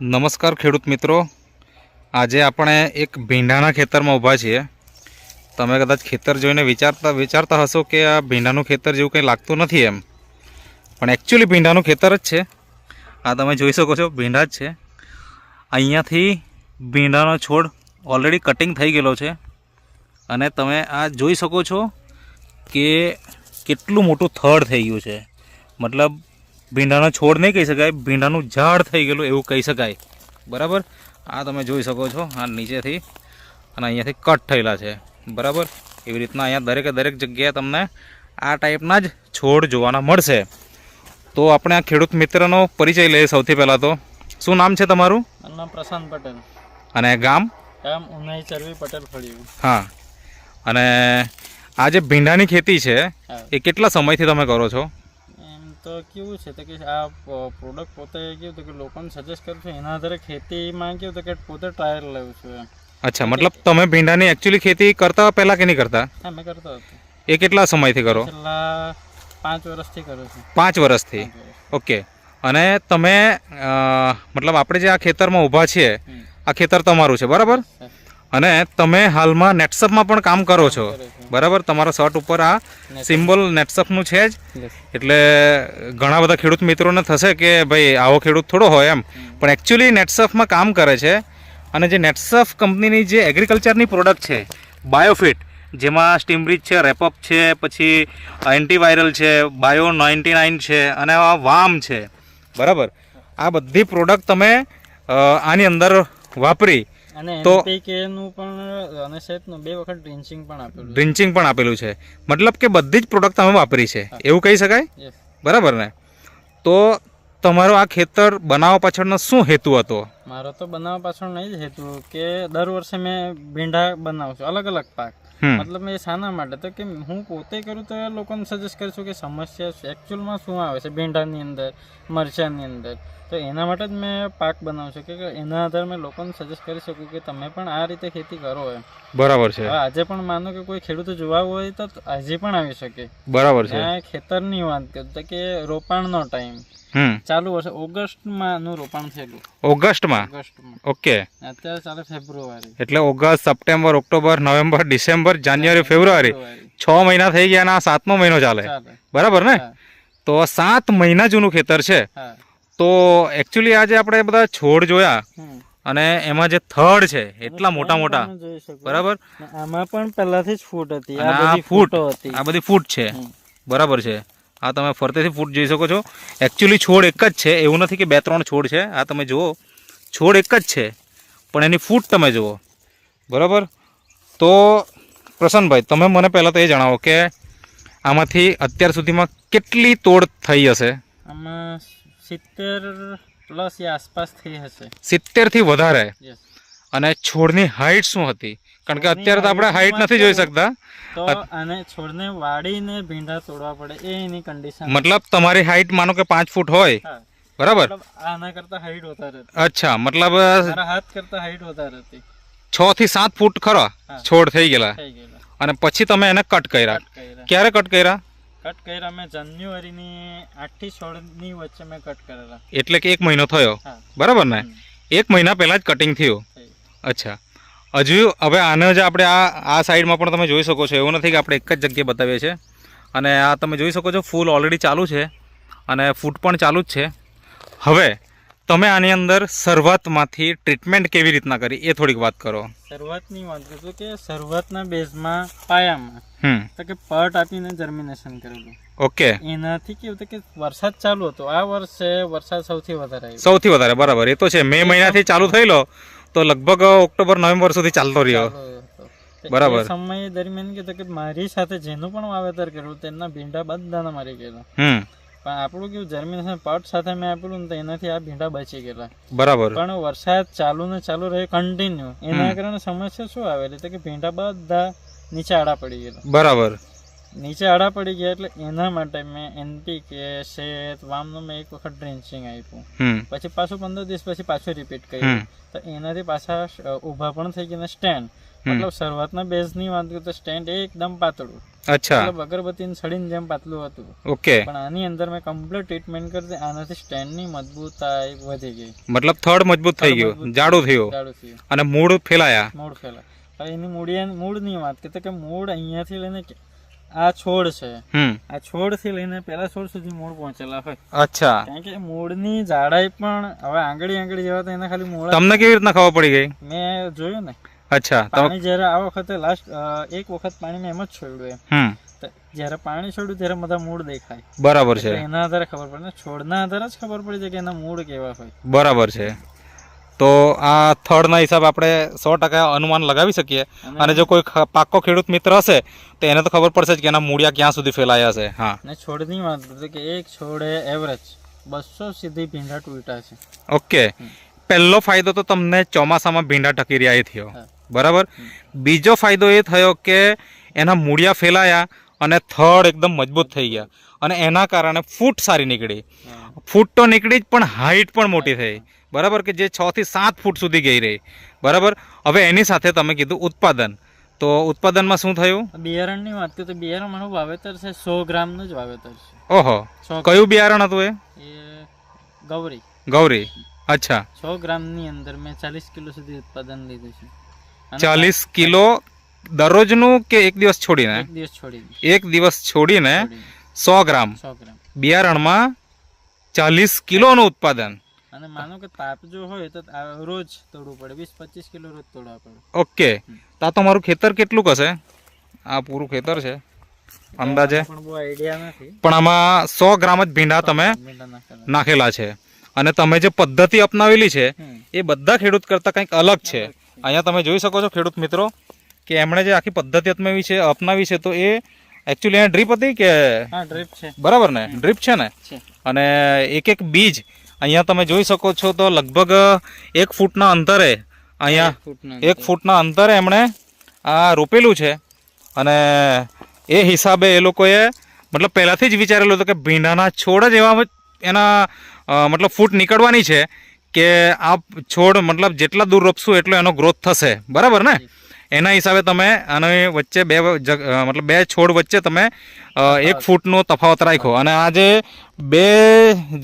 નમસ્કાર ખેડૂત મિત્રો, આજે આપણે એક ભીંડાના ખેતરમાં ઊભા છીએ। તમે કદાચ ખેતર જોઈને વિચારતા હશો કે આ ભીંડાનું ખેતર જેવું કંઈ લાગતું નથી એમ, પણ એકચ્યુઅલી ભીંડાનું ખેતર જ છે। આ તમે જોઈ શકો છો, ભીંડા જ છે। અહીંયાથી ભીંડાનો છોડ ઓલરેડી કટિંગ થઈ ગયેલો છે અને તમે આ જોઈ શકો છો કે કેટલું મોટું થડ થઈ ગયું છે। મતલબ ભીંડાનો છોડ નહીં કહી શકાય, ભીંડાનું ઝાડ થઈ ગયેલું એવું કહી શકાય, બરાબર। આ તમે જોઈ શકો છો, આ નીચેથી અને અહીંયાથી કટ થયેલા છે, બરાબર। એવી રીતના અહીંયા દરેક જગ્યાએ તમને આ ટાઈપના જ છોડ જોવાના મળશે। તો આપણે આ ખેડૂત મિત્રનો પરિચય લઈએ। સૌથી પહેલાં તો શું નામ છે તમારું? મારું નામ પ્રશાંત પટેલ અને ગામ? ગામ ઉનાઈ ચરવી પટેલ ફળિયું। હા, અને આ જે ભીંડાની ખેતી છે એ કેટલા સમયથી તમે કરો છો? એમ તો કેવું છે તો કે આ પ્રોડક્ટ પોતે કેવું તો કે લોકોને સજેસ્ટ કરું છું, એના આધારે ખેતીમાં કેવું તો કે પોતે ટ્રાયલ લઉં છું એમ। અચ્છા, મતલબ તમે ભીંડાની એકચ્યુઅલી ખેતી કરતા પહેલાં કે નહીં કરતા? હા, મેં કરતો હતો। એ કેટલા સમયથી કરો? છેલ્લા 5 વર્ષથી કરું છું। 5 વર્ષથી, ઓકે। અને તમે મતલબ આપણે જે આ ખેતરમાં ઊભા છીએ, આ ખેતર તમારું છે, બરાબર? અને તમે હાલમાં નેટસપમાં પણ કામ કરો છો, બરાબર? તમારા શર્ટ ઉપર આ સિમ્બોલ નેટસપનું છે જ, એટલે ઘણા બધા ખેડૂત મિત્રોને થશે કે ભાઈ આવો ખેડૂત થોડો હોય એમ, પણ એકચ્યુઅલી નેટસપમાં કામ કરે છે। અને જે નેટસફ કંપનીની જે એગ્રીકલ્ચરની પ્રોડક્ટ છે, બાયોફિટ, જેમાં સ્ટીમબ્રીજ છે, રેપઅપ છે, પછી એન્ટીવાયરલ છે, બાયો 99 છે અને આ વામ છે, બરાબર? આ બધી પ્રોડક્ટ તમે આની અંદર વાપરી અને તો NPK નું પણ અને સેટનું 2 વખત ડ્રિન્ચિંગ પણ આપેલું છે। મતલબ કે બધી જ પ્રોડક્ટ તમે વાપરી છે એવું કહી શકાય, બરાબર ને? તો તમારો આ ખેતર બનાવવા પાછળનો શું હેતુ હતો? મારો તો બનાવવા પાછળ નહીં જ હેતુ કે દર વર્ષે મેં ભીંડા બનાવું છું, અલગ અલગ પાક। મતલબ મેં શાના માટે તો કે હું પોતે કરું તો લોકોને સજેસ્ટ કરું છું કે સમસ્યા એકચ્યુઅલમાં શું આવે છે ભીંડાની અંદર, મરચાંની અંદર, તો એના માટે જ મેં પાક બનાવું છું કે એના આધારે મેં લોકોને સજેસ્ટ કરી શકું કે તમે પણ આ રીતે ખેતી કરો એમ, બરાબર છે? આજે પણ માનો કે કોઈ ખેડૂતો જોવા હોય તો આજે પણ આવી શકે, બરાબર છે? ખેતરની વાત કરું તો કે રોપાણનો ટાઈમ ચાલુ વર્ષે ઓગસ્ટમાં નું રોપાણ થયેલું। ઓગસ્ટમાં? ઓકે। અત્યારે ચાલે ફેબ્રુઆરી, એટલે ઓગસ્ટ, સપ્ટેમ્બર, ઓક્ટોબર, નવેમ્બર, ડિસેમ્બર, જાન્યુઆરી, ફેબ્રુઆરી, 6 મહિના થઈ ગયા અને આ 7મો મહિનો ચાલે, બરાબર ને? તો 7 મહિના જૂનું ખેતર છે। તો એકચ્યુઅલી આજે આપણે બધા છોડ જોયા અને એમાં જે થડ છે એટલા મોટા મોટા, બરાબર? આમાં પણ પહેલાથી જ ફૂટ હતી, આ બધી ફૂટ છે, બરાબર છે? આ તમે ફરતેથી ફૂટ જોઈ શકો છો। એકચ્યુઅલી છોડ એક જ છે, એવું નથી કે 2-3 છોડ છે। આ તમે જુઓ, છોડ એક જ છે, પણ એની ફૂટ તમે જુઓ, બરાબર? તો પ્રસન્નભાઈ, તમે મને પહેલાં તો એ જણાવો કે આમાંથી અત્યાર સુધીમાં કેટલી તોડ થઈ હશે? આમાં 70+ આસપાસ થઈ હશે। 70 થી વધારે? અને છોડની હાઈટ શું હતી? કારણ કે અત્યારે તો આપણે હાઈટ નથી જોઈ શકતા, તો આને છોડને વાળીને ભીંડા તોડવા પડે, એ એની કન્ડિશન। મતલબ તમારી હાઈટ માનો કે 5 ફૂટ હોય, બરાબર? આના કરતા હાઈટ વધારે હતી। અચ્છા, મતલબ મારા હાથ કરતા હાઈટ વધારે હતી। 6 થી 7 ફૂટ ખરા છોડ થઈ ગયેલા, અને પછી તમે એને કટ કર્યા। ક્યારે કટ કર્યા? કટ કર્યા મેં જાન્યુઆરીની 8 થી 16 ની વચ્ચે મેં કટ કરેલા, એટલે કે 1 મહિનો થયો, બરાબર ને? 1 મહિના પહેલા જ કટિંગ થયું। અચ્છા, હજુ હવે આને જ આપણે આ સાઈડમાં પણ તમે જોઈ શકો છો, એવું નથી કે આપણે એક જ જગ્યાએ બતાવીએ છીએ। અને આ તમે જોઈ શકો છો, ફૂલ ઓલરેડી ચાલુ છે અને ફૂટ પણ ચાલુ જ છે। હવે તમે આની અંદર શરૂઆતમાંથી ટ્રીટમેન્ટ કેવી રીતના કરી એ થોડીક વાત કરો। શરૂઆતની વાત કરું કે શરૂઆતના બેઝમાં પાયામાં તો કે પટ આપીને જર્મિનેશન કરેલું, ઓકે? એનાથી કેવું હતું કે વરસાદ ચાલુ હતો, આ વર્ષે વરસાદ સૌથી વધારે, બરાબર? એ તો છે, મે મહિનાથી ચાલુ થયેલો તો લગભગ ઓક્ટોબર નવેમ્બર સુધી ચાલતો રહ્યો, બરાબર? સમય દરમિયાન કીધું કે મારી સાથે જેનું પણ વાવેતર કર્યું તેમના ભીંડા બધાના મારી ગયેલા, પણ આપણું કેવું જર્મિનેશન પટ સાથે મેં આપેલું ને તો એનાથી આ ભીંડા બચી ગયેલા, બરાબર? પણ વરસાદ ચાલુ રહે કન્ટિન્યુ, એના કારણે સમસ્યા શું આવેલી તો કે ભીંડા બધા નીચે આડા પડી ગયેલા, બરાબર? નીચે આડા પડી ગયા એટલે એના માટે મેં NPK, શેત, વામનું મેં 1 વખત ડ્રેન્ચિંગ આપ્યું, પછી પાછું 15 દિવસ પછી પાછું રિપીટ કર્યું, તો એનાથી પાછા ઊભા પણ થઈ ગયા સ્ટેન્ડ, મતલબ શરૂઆતના બેઝની વાત કરું તો સ્ટેન્ડ એકદમ પાતળું, અચ્છા, મતલબ અગરબત્તીની સળીની જેમ પાતળું હતું. ઓકે. પણ આની અંદર મેં કમ્પ્લીટ ટ્રીટમેન્ટ કરી આનાથી સ્ટેન્ડની મજબૂતાઈ વધી ગઈ, મતલબ થડ મજબૂત થઈ ગયું, જાડું થયું જાડું થયું અને મૂળ ફેલાયા. મૂળ ફેલા. હવે એની મૂળની વાત કરીએ તો કે મૂળ અહીંયાથી લઈને આ છોડ છે, આ છોડ થી લઈને પેલા છોડ સુધી મૂળ પહોંચેલા હોય. અચ્છા. કારણ કે મૂળની જાડાઈ પણ હવે આંગળી જેવા તો એના ખાલી મૂળ. તમને કેવી રીતના ખબર પડી ગઈ? મેં જોયું ને. અચ્છા. પાણી જયારે આ વખતે એક વખત પાણી મેં એમ જ છોડ્યું એમ, જયારે પાણી છોડ્યું ત્યારે બધા મૂળ દેખાય. બરાબર છે. એના આધારે ખબર પડે ને, છોડના આધારે જ ખબર પડી જાય કે એના મૂળ કેવા હોય. બરાબર છે. તો આ થડના હિસાબે આપણે 100% અનુમાન લગાવી શકીએ. અને જો કોઈ પાક્કો ખેડૂત મિત્ર હશે તો એને તો ખબર પડશે જ કે એના મૂળિયા ક્યાં સુધી ફેલાયા છે. હા. અને છોડની વાત કરીએ કે એક છોડે એવરેજ 200 સીધી ભીંડા તૂટ્યા છે. ઓકે. પહેલો ફાયદો તો તમને ચોમાસામાં ભીંડા ટકી રહ્યા એ થયો, બરાબર. બીજો ફાયદો એ થયો કે એના મૂળિયા ફેલાયા અને થડ એકદમ મજબૂત થઈ ગયા અને એના કારણે ફૂટ સારી નીકળી. ફૂટ તો નીકળી જ પણ હાઈટ પણ મોટી થઈ, બરાબર, કે જે 6 થી 7 ફૂટ સુધી ગઈ રહી, બરાબર. હવે એની સાથે તમે કીધું ઉત્પાદન, તો ઉત્પાદનમાં શું થયું? બિયારણની વાત કરીએ તો બિયારણનું વાવેતર છે 100 ગ્રામનું જ વાવેતર છે. ઓહો, કયું બિયારણ હતું એ? ગૌરી. ગૌરી. અચ્છા. 100 ગ્રામની અંદર મેં 40 કિલો સુધી ઉત્પાદન લીધું છે. 40 કિલો દરરોજનું કે એક દિવસ છોડીને? એક દિવસ છોડીને 100 ગ્રામ બિયારણમાં 40 કિલોનું ઉત્પાદન. અને માનો કે તાપ જો હોય તો રોજ તોડવું પડે, 20-25 કિલો રોજ તોડવા પડે. ઓકે. તો આ તમારું ખેતર કેટલું હશે? આ પૂરું ખેતર છે અંદાજે? પણ બહુ આઈડિયા નથી, પણ આમાં 100 ગ્રામ જ ભીંડા તમે નાખેલા છે. અને તમે જે પદ્ધતિ અપનાવેલી છે એ બધા ખેડૂત કરતા કંઈક અલગ છે. અહીંયા તમે જોઈ શકો છો ખેડૂત મિત્રો કે એમણે જે આખી પદ્ધતિ અપનાવી છે તો એ એકચ્યુઅલી અહીંયા ડ્રીપ હતી કે? હા, ડ્રીપ છે. બરાબર ને, ડ્રીપ છે ને. અને એક બીજ અહીંયા તમે જોઈ શકો છો તો લગભગ 1 ફૂટના અંતરે, અહીંયા 1 ફૂટના અંતરે એમણે આ રોપેલું છે. અને એ હિસાબે એ લોકોએ મતલબ પહેલાંથી જ વિચારેલું હતું કે ભીંડાના છોડ જ એવા એના મતલબ ફૂટ નીકળવાની છે કે આ છોડ મતલબ જેટલા દૂર રોપશું એટલો એનો ગ્રોથ થશે, બરાબર ને. એના હિસાબે તમે આની વચ્ચે મતલબ બે છોડ વચ્ચે તમે 1 ફૂટનો તફાવત રાખ્યો. અને આ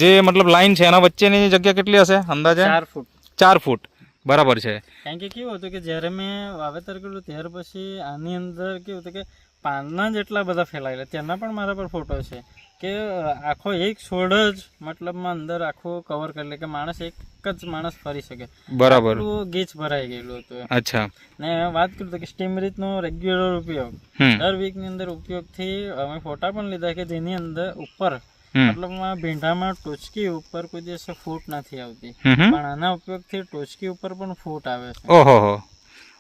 જે મતલબ લાઈન છે એના વચ્ચેની જગ્યા કેટલી હશે અંદાજે? 4 ફૂટ. 4 ફૂટ, બરાબર છે. કારણ કે કેવું હતું કે જ્યારે મેં વાવેતર કર્યું ત્યાર પછી આની અંદર કેવું હતું કે પાનના જેટલા બધા ફેલાયેલા તેના પણ મારા પર ફોટો છે કે આખો એક છોડ જ મતલબમાં અંદર આખો કવર કરી લે કે માણસ એક જ માણસ ફરી શકે, બરાબર. ગીચ ભરાઈ ગયેલું હતું. અચ્છા. ને વાત કરું તો કે સ્ટીમરીતનો રેગ્યુલર ઉપયોગ દર વીકની અંદર ઉપયોગથી અમે ફોટા પણ લીધા કે જેની અંદર ઉપર મતલબમાં ભીંડામાં ટોચકી ઉપર કોઈ દિવસ ફૂટ નથી આવતી, પણ આના ઉપયોગથી ટોચકી ઉપર પણ ફૂટ આવે છે. ઓહો,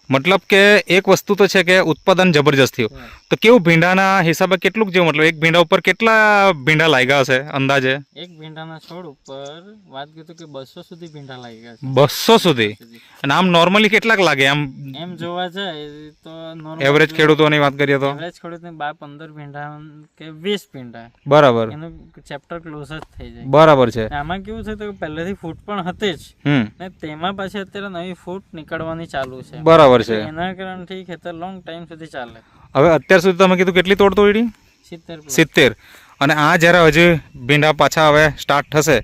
મતલબ કે એક વસ્તુ તો છે કે ઉત્પાદન જબરજસ્ત થયું. તો કેવું ભીંડાના હિસાબે કેટલું જેવું, મતલબ એક ભીંડા ઉપર કેટલા ભીંડા લાગ્યા હશે અંદાજે? એક ભીંડાના છોડ ઉપર વાત કરીએ તો કે 200 સુધી ભીંડા લાગ્યા છે. 200 સુધી? અને આમ નોર્મલી કેટલાક લાગે એમ જોવા જાય તો? એવરેજ ખેડૂતોની વાત કરીએ તો એવરેજ ખેડૂતને 15 ભીંડા કે 20 ભીંડા, બરાબર, એનું ચેપ્ટર ક્લોઝ જ થઈ જાય. બરાબર છે. આમાં કેવું છે તો પહેલેથી ફૂટ પણ હતી જ ને તેમાં પાછી અત્યારે નવી ફૂટ નીકળવાની ચાલુ છે, બરાબર છે. એના કારણથી ખેતર લોંગ ટાઈમ સુધી ચાલે. હવે અત્યાર સુધી તમે કીધું કેટલી તોડ તોડી? 70. અને આ જ્યારે હજી ભીંડા પાછા હવે સ્ટાર્ટ થશે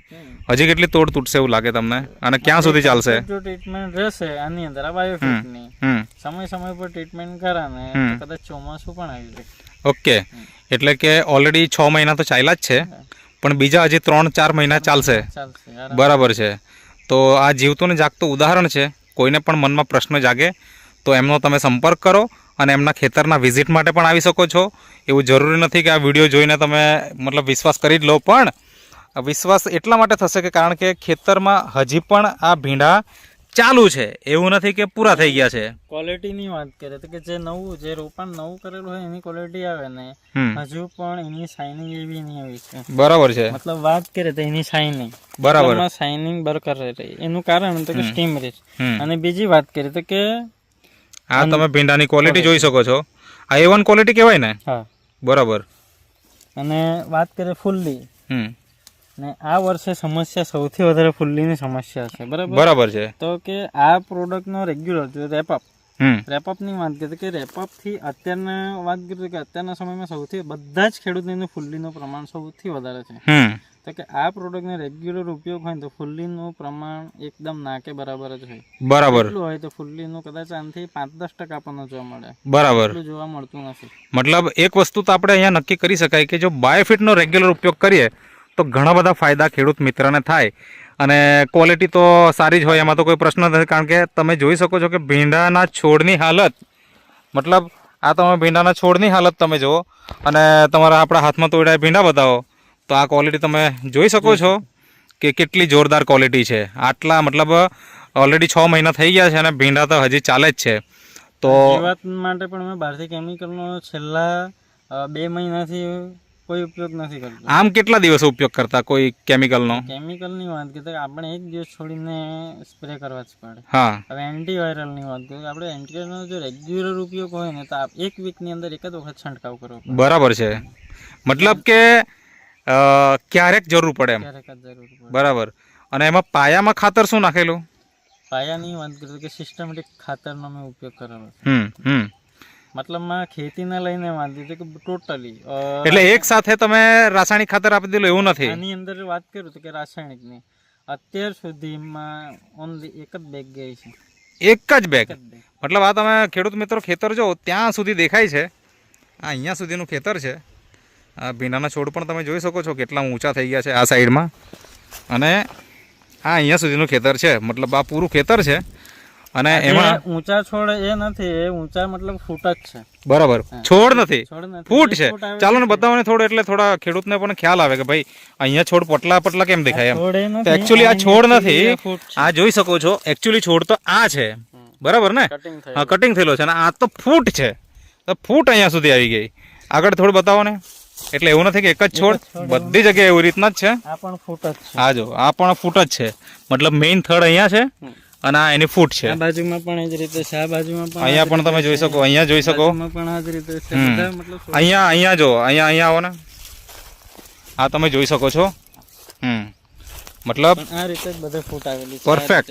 હજી કેટલી તોડ તૂટશે એવું લાગે તમને? અને ક્યાં સુધી ચાલશે? જો ટ્રીટમેન્ટ રહેશે આની અંદર આ બાયોફિટની સમય પર ટ્રીટમેન્ટ કરાને કદાચ ચોમાસું પણ આવી જાય. ઓકે. એટલે કે ઓલરેડી 6 મહિના તો ચાલ્યા જ છે, પણ બીજા હજી 3-4 મહિના ચાલશે, બરાબર છે. તો આ જીવતું ને જાગતું ઉદાહરણ છે. કોઈને પણ મનમાં પ્રશ્ન જાગે તો એમનો તમે સંપર્ક કરો અને એમના ખેતરના વિઝિટ માટે પણ આવી શકો છો. એવું જરૂરી નથી કે આ વિડીયો જોઈને તમે મતલબ વિશ્વાસ કરી જ લો, પણ વિશ્વાસ એટલા માટે થશે કે કારણ કે ખેતરમાં હજી પણ આ ભીંડા ચાલુ છે, એવું નથી કે પૂરા થઈ ગયા છે. ક્વોલિટીની વાત કરીએ તો કે જે રોપાણ નવું કરેલું હોય એની ક્વોલિટી આવે ને હજુ પણ એની શાઇનિંગ એવી નહીં આવી છે, બરાબર છે. મતલબ વાત કરીએ તો એની શાઇનિંગ, બરાબર, શાઇનિંગ બરકરાર રહી. એનું કારણ તો કે સ્ટીમ રીચ. અને બીજી વાત કરીએ તો કે આ તમે ભીંડાની ક્વોલિટી જોઈ શકો છો. આ A1 ક્વોલિટી કહેવાય ને? હા, બરાબર. અને વાત કરીએ ફુલ્લી, ને આ વર્ષે સમસ્યા સૌથી વધારે ફુલ્લીની સમસ્યા છે, બરાબર છે. તો કે આ પ્રોડક્ટનો રેગ્યુલર રેપ અપ રેપઅપની વાત કરીએ કે રેપઅપથી અત્યારના વાત કરીએ કે અત્યારના સમયમાં સૌથી બધા જ ખેડૂતોનું ફુલ્લીનું પ્રમાણ સૌથી વધારે છે. તો કે આ પ્રોડક્ટનો રેગ્યુલર ઉપયોગ હોય તો ફુલ્લીનું પ્રમાણ એકદમ ના કે બરાબર જ હોય. બરાબર. એટલું હોય તો ફુલ્લીનું કદાચ આનાથી 5-10% આપણને જોવા મળે. બરાબર. એટલું જોવા મળતું નથી. મતલબ એક વસ્તુ તો આપણે અહીંયા નક્કી કરી શકાય કે જો બાયોફિટનો રેગ્યુલર ઉપયોગ કરીએ તો ઘણા બધા ફાયદા ખેડૂત મિત્રને થાય અને ક્વોલિટી તો સારી જ હોય, એમાં તો કોઈ પ્રશ્ન નથી. કારણ કે તમે જોઈ શકો છો કે ભીંડાના છોડની હાલત, મતલબ આ તમે ભીંડાના છોડની હાલત તમે જુઓ અને તમારા આપણા હાથમાં તોડ્યા ભીંડા બતાવો તો આ ક્વોલિટી તમે જોઈ શકો છો કે કેટલી જોરદાર ક્વોલિટી છે. આટલા મતલબ ઓલરેડી 6 મહિના થઈ ગયા છે અને ભીંડા તો હજી ચાલે જ છે. તો એ વાત માટે પણ અમે બહારથી કેમિકલનો છેલ્લા 2 મહિનાથી કોઈ ઉપયોગ નથી કરતો. આમ કેટલા દિવસો ઉપયોગ કરતા કોઈ કેમિકલનો? કેમિકલની વાત કરીએ આપણે એક દિવસ છોડીને સ્પ્રે કરવા જ પડે. હા. હવે એન્ટીવાયરલની વાત કરીએ આપણે એન્ટીવાયરલનો જો રેગ્યુલર ઉપયોગ હોય ને તો એક વીકની અંદર એક જ વખત છંટકાવ કરવો પડે. બરાબર છે. મતલબ કે ક્યારેક જરૂર પડે એમ. ક્યારેક જ જરૂર પડે. બરાબર. અને એમાં પાયામાં ખાતર શું નાખેલું? પાયાની વાત કરીએ કે સિસ્ટમેટિક ખાતરનો મેં ઉપયોગ કરેલો. મતલબમાં ખેતીને લઈને વાત કરીએ કે ટોટલી એટલે એક સાથે તમે રાસાયણિક ખાતર આપી દીધું એવું નથી? આની અંદર વાત કરું તો કે રાસાયણિકની અત્યાર સુધીમાં ઓનલી એક જ બેગ ગઈ છે. એક જ બેગ? મતલબ આ તમે ખેડૂત મિત્રો ખેતર જો ત્યાં સુધી દેખાય છે, આ અહીંયા સુધીનું ખેતર છે. આ ભીંડાના છોડ પણ તમે જોઈ શકો છો કેટલા ઊંચા થઈ ગયા છે આ સાઈડમાં, અને આ અહીંયા સુધીનું ખેતર છે. મતલબ આ પૂરું ખેતર છે અને એમાં ઊંચા છોડ એ નથી, એ ઊંચા મતલબ ફૂટ જ છે. બરાબર. છોડ નથી, ફૂટ છે. ચાલો ને બતાવો ને થોડું, એટલે થોડા ખેડૂતને પણ ખ્યાલ આવે કે ભાઈ અહીંયા છોડ પટલા પટલા કેમ દેખાય એમ. તો એકચ્યુઅલી આ છોડ નથી, આ જોઈ શકો છો એકચ્યુઅલી છોડ તો આ છે. બરાબર ને? હા, કટિંગ થયેલો છે અને આ તો ફૂટ છે. તો ફૂટ અહીંયા સુધી આવી ગઈ. આગળ થોડું બતાવો ને. એટલે એવું નથી કે એક જ છોડ, બધી જગ્યાએ એવી રીતના જ છે. આ પણ ફૂટ જ છે. આ જો આ પણ ફૂટ જ છે. મતલબ મેઇન થડ અહીંયા છે અને આ એની ફૂટ છે. આ બાજુમાં પણ એ જ રીતે છે, આ બાજુમાં પણ અહીંયા પણ તમે જોઈ શકો, અહીંયા જોઈ શકો, પણ આ જ રીતે છે. બધા મતલબ અહીંયા જો અહીંયા આવો ને, આ તમે જોઈ શકો છો. મતલબ આ રીતે જ બધે ફૂટ આવેલી છે. પરફેક્ટ.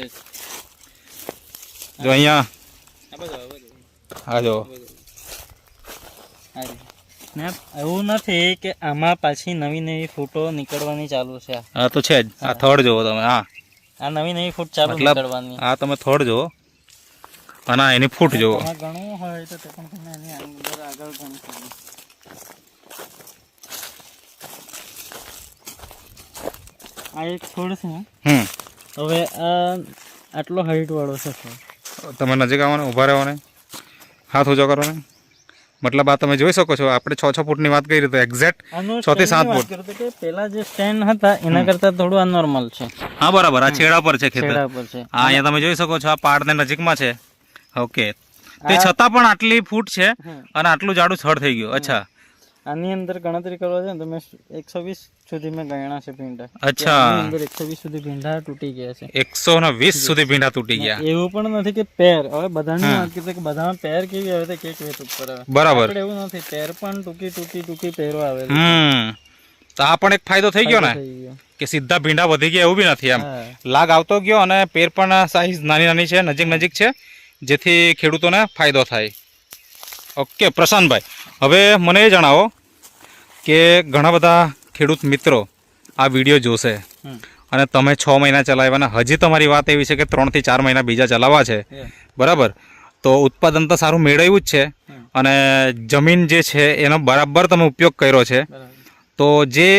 જો અહીંયા આ જો એવું નથી કે આમાં પાછી નવી નવી ફૂટો નીકળવાની ચાલુ છે. આ તો છે જ. આ થડ જોવો તમે, આ નવી નવી ફૂટ ચાલુ નીકળવાની. આ તમે થડ જોવો અને એની ફૂટ જોવો. ગણવું હોય તો તે પણ તમે એની અંદર આગળ ગણી શકો. આ એક છોડ છે. હવે આ આટલો હાઈટ વાળો છે છોડ. તમે નજીક આવો ને, ઊભા રહો ને, હાથ ઊંચો કરો ને. મતલબ આ તમે જોઈ શકો છો, આપણે 6 ફૂટની વાત કરી તો એક્ઝેક્ટ 6 થી 7 ફૂટ. પેલા જે સ્ટેન્ડ હતા એના કરતા થોડું અનોર્મલ છે. હા બરાબર. આ છેડા પર છે ખેતર. છે. હા, અહીંયા તમે જોઈ શકો છો આ પાડને નજીકમાં છે. ઓકે. તે છતાં પણ આટલી ફૂટ છે અને આટલું જાડું થડ થઈ ગયું. અચ્છા. આની અંદર ગણતરી કરવા જાય તો મેં 120 સુધી મેં ગણ્યા છે ભીંડા. અચ્છા. આની અંદર 120 સુધી ભીંડા તૂટી ગયા છે. 120 સુધી ભીંડા તૂટી ગયા. એવું પણ નથી કે પેર, હવે બધાની વાત કરીએ કે બધામાં પેર કેવી આવે તો કેક વેત ઉપર આવે. બરાબર. આપણે એવું નથી, પેર પણ ટૂંકી પેરો આવે. તો આ પણ એક ફાયદો થઈ ગયો ને કે સીધા ભીંડા વધી ગયા એવું બી નથી. એમ લાગ આવતો ગયો અને પેર પણ સાઈઝ નાની નાની છે, નજીક છે, જેથી ખેડૂતોને ફાયદો થાય. ઓકે પ્રશાંતભાઈ, હવે મને એ જણાવો કે ઘણા બધા ખેડૂત મિત્રો આ વિડીયો જોશે અને તમે 6 મહિના ચલાવ્યા, હજી તમારી વાત એવી છે કે 3 થી 4 મહિના બીજા ચલાવવા છે. બરાબર. તો ઉત્પાદન તો સારું મેળવ્યું જ છે અને જમીન જે છે એનો બરાબર તમે ઉપયોગ કર્યો છે. તો જે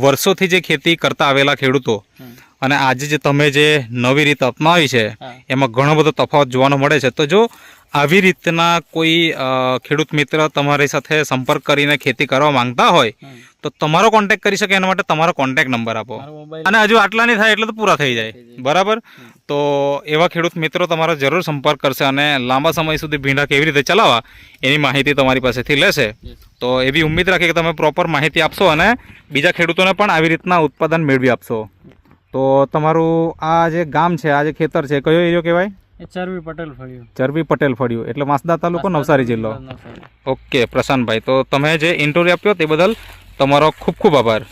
વર્ષોથી જે ખેતી કરતા આવેલા ખેડૂતો અને આજે જે તમે જે નવી રીત અપનાવી છે એમાં ઘણો બધો તફાવત જોવાનો મળે છે. તો જો આવી રીતના કોઈ ખેડૂત મિત્ર તમારી સાથે સંપર્ક કરીને ખેતી કરવા માંગતા હોય તો તમારો કોન્ટેક્ટ કરી શકે. એના માટે તમારો કોન્ટેક્ટ નંબર આપો. અને હજુ આટલા નહીં થાય એટલે તો પૂરા થઈ જાય. બરાબર. તો એવા ખેડૂત મિત્રો તમારો જરૂર સંપર્ક કરશે અને લાંબા સમય સુધી ભીંડા કેવી રીતે ચલાવવા એની માહિતી તમારી પાસેથી લેશે. તો એવી ઉમ્મીદ રાખી કે તમે પ્રોપર માહિતી આપશો અને બીજા ખેડૂતોને પણ આવી રીતના ઉત્પાદન મેળવી આપશો. તો તમારું આ જે ગામ છે, આ જે ખેતર છે, કયો એરિયો કહેવાય? ચરવી પટેલ ફળિયું. ચરવી પટેલ ફળિયું એટલે વાંસદા તાલુકો, નવસારી જિલ્લો. ઓકે પ્રશાંતભાઈ, તો તમે જે ઇન્ટરવ્યુ આપ્યો તે બદલ તમારો ખૂબ ખૂબ આભાર.